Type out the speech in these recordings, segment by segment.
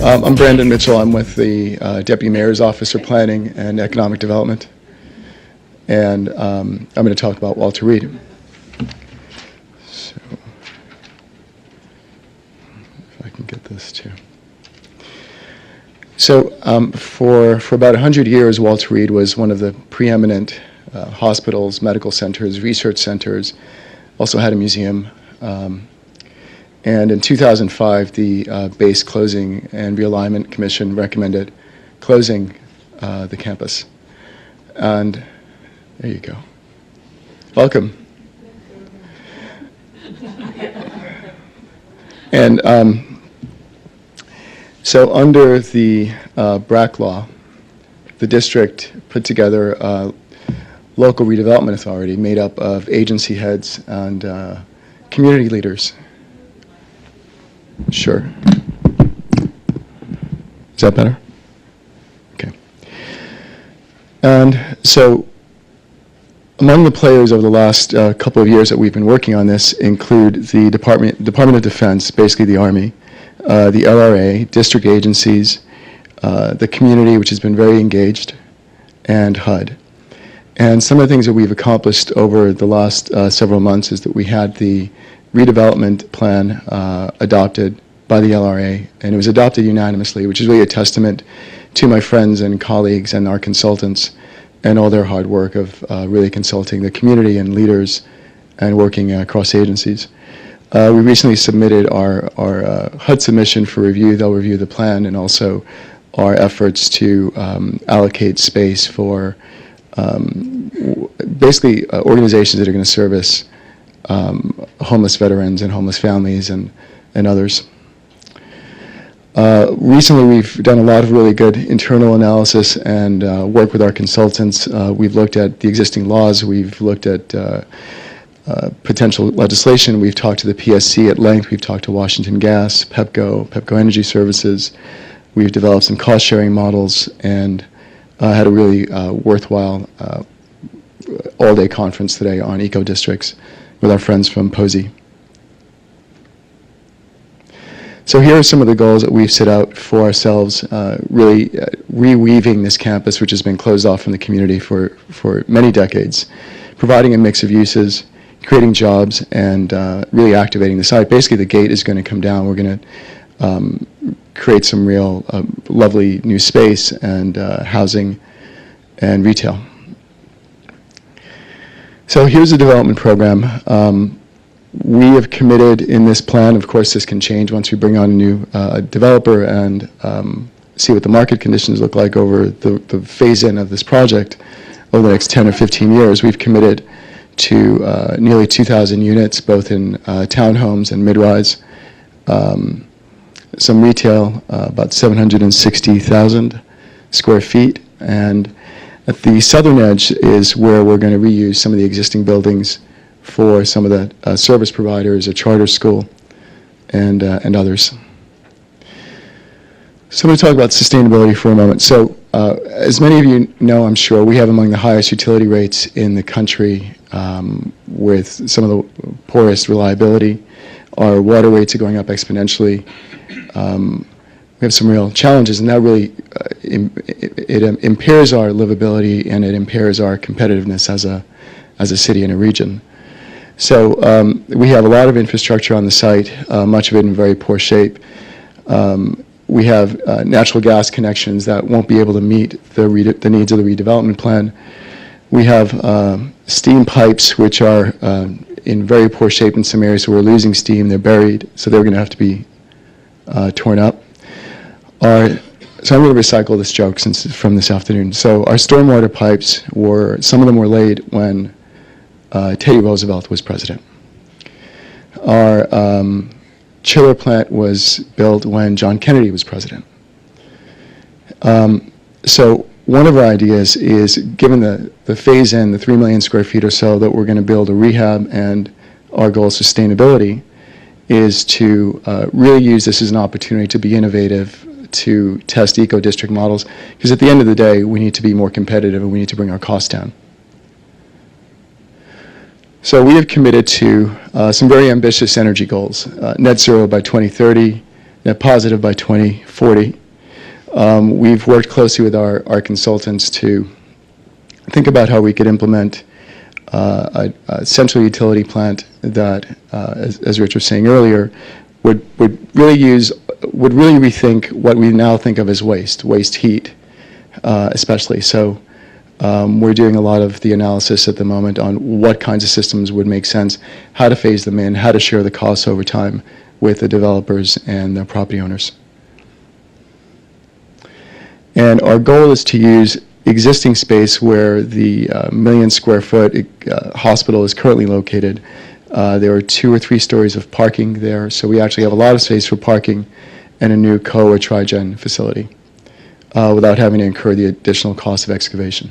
I'm Brandon Mitchell. I'm with the Deputy Mayor's Office for Planning and Economic Development. And I'm going to talk about Walter Reed. So, if I can get this too. So for about 100 years, Walter Reed was one of the preeminent hospitals, medical centers, research centers, also had a museum. And in 2005, the Base Closing and Realignment Commission recommended closing the campus. And there you go. Welcome. And so under the BRAC law, the district put together a local redevelopment authority made up of agency heads and community leaders. Sure. Is that better? Okay. And so among the players over the last couple of years that we've been working on this include the Department of Defense, basically the Army, the LRA, district agencies, the community, which has been very engaged, and HUD. And some of the things that we've accomplished over the last several months is that we had the redevelopment plan adopted by the LRA, and it was adopted unanimously, which is really a testament to my friends and colleagues and our consultants and all their hard work of really consulting the community and leaders and working across agencies. We recently submitted our HUD submission for review. They'll review the plan and also our efforts to allocate space for basically organizations that are going to service homeless veterans and homeless families and others. Recently, we've done a lot of really good internal analysis and work with our consultants. We've looked at the existing laws. We've looked at potential legislation. We've talked to the PSC at length. We've talked to Washington Gas, Pepco Energy Services. We've developed some cost-sharing models and had a really worthwhile all-day conference today on ecodistricts with our friends from POSI. So here are some of the goals that we've set out for ourselves, really reweaving this campus, which has been closed off from the community for many decades, providing a mix of uses, creating jobs, and really activating the site. Basically, the gate is going to come down. We're going to create some real lovely new space and housing and retail. So here's the development program. We have committed in this plan, of course this can change once we bring on a new developer and see what the market conditions look like over the phase-in of this project over the next 10 or 15 years. We've committed to nearly 2,000 units, both in townhomes and mid-rise. Some retail, about 760,000 square feet, and at the southern edge is where we're going to reuse some of the existing buildings for some of the service providers, a charter school, and others. So I'm going to talk about sustainability for a moment. So as many of you know, I'm sure, we have among the highest utility rates in the country with some of the poorest reliability. Our water rates are going up exponentially. We have some real challenges, and that really it impairs our livability and it impairs our competitiveness as a city and a region. So we have a lot of infrastructure on the site, much of it in very poor shape. We have natural gas connections that won't be able to meet the needs of the redevelopment plan. We have steam pipes which are in very poor shape in some areas, so we're losing steam. They're buried, so they're going to have to be torn up. So I'm going to recycle this joke from this afternoon. So our stormwater pipes some of them were laid when Teddy Roosevelt was president. Our chiller plant was built when John Kennedy was president. So one of our ideas is, given the phase-in, the 3 million square feet or so that we're going to build a rehab, and our goal is sustainability, is to really use this as an opportunity to be innovative, to test eco-district models, because at the end of the day, we need to be more competitive and we need to bring our costs down. So we have committed to some very ambitious energy goals. Net zero by 2030, net positive by 2040. We've worked closely with our consultants to think about how we could implement a central utility plant that, as Rich was saying earlier, would really rethink what we now think of as waste heat, especially. So we're doing a lot of the analysis at the moment on what kinds of systems would make sense, how to phase them in, how to share the costs over time with the developers and the property owners. And our goal is to use existing space where the million square foot hospital is currently located. There are 2 or 3 stories of parking there, so we actually have a lot of space for parking and a new co or tri-gen facility without having to incur the additional cost of excavation.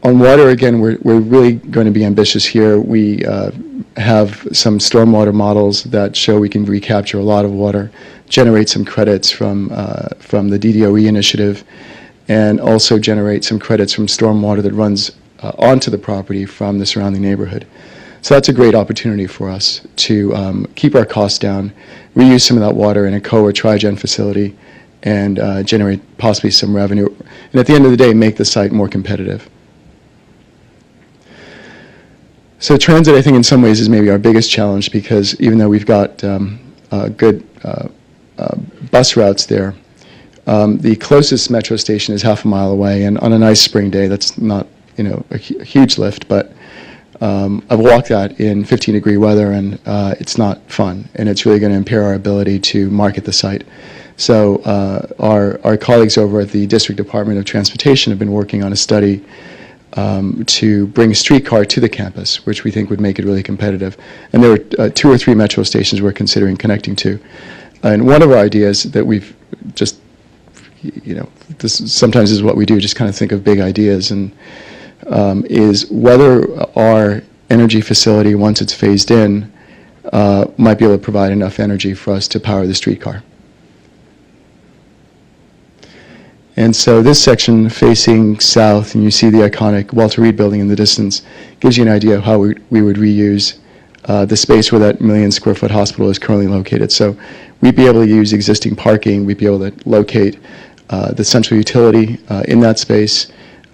On water, again, we're really going to be ambitious here. We have some stormwater models that show we can recapture a lot of water, generate some credits from the DDOE initiative, and also generate some credits from stormwater that runs onto the property from the surrounding neighborhood. So that's a great opportunity for us to keep our costs down, reuse some of that water in a co or tri-gen facility, and generate possibly some revenue, and at the end of the day, make the site more competitive. So transit, I think, in some ways is maybe our biggest challenge, because even though we've got good bus routes there, the closest metro station is half a mile away, and on a nice spring day, that's not a huge lift, but I've walked that in 15-degree weather, and it's not fun, and it's really going to impair our ability to market the site. So our colleagues over at the District Department of Transportation have been working on a study to bring a streetcar to the campus, which we think would make it really competitive. And there are 2 or 3 metro stations we're considering connecting to. And one of our ideas that we've just, this sometimes is what we do, just kind of think of big ideas, and is whether our energy facility, once it's phased in, might be able to provide enough energy for us to power the streetcar. And so this section facing south, and you see the iconic Walter Reed building in the distance, gives you an idea of how we would reuse the space where that million square foot hospital is currently located. So we'd be able to use existing parking, we'd be able to locate the central utility in that space,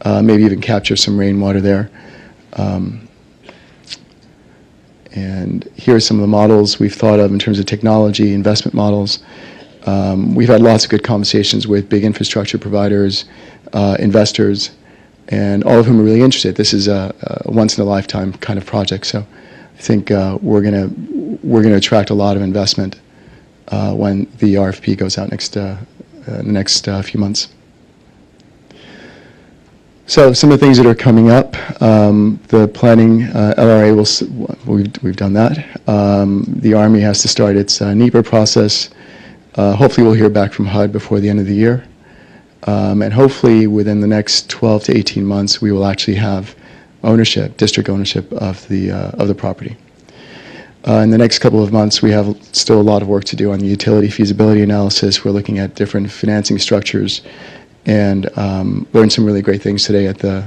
maybe even capture some rainwater there. And here are some of the models we've thought of in terms of technology, investment models. We've had lots of good conversations with big infrastructure providers, investors, and all of whom are really interested. This is a once-in-a-lifetime kind of project, so I think we're gonna attract a lot of investment when the RFP goes out in the next few months. So some of the things that are coming up, the planning LRA, we've done that. The Army has to start its NEPA process. Hopefully we'll hear back from HUD before the end of the year. And hopefully within the next 12 to 18 months, we will actually have ownership, district ownership of the property. In the next couple of months, we have still a lot of work to do on the utility feasibility analysis. We're looking at different financing structures, and learned some really great things today at the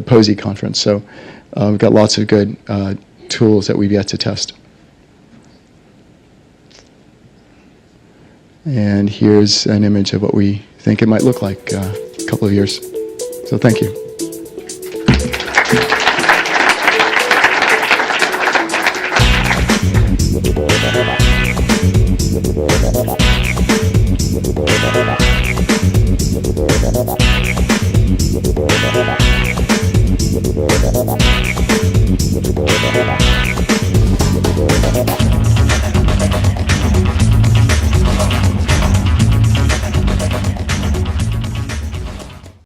POSI conference. So we've got lots of good tools that we've yet to test. And here's an image of what we think it might look like a couple of years. So thank you. Redevelopment.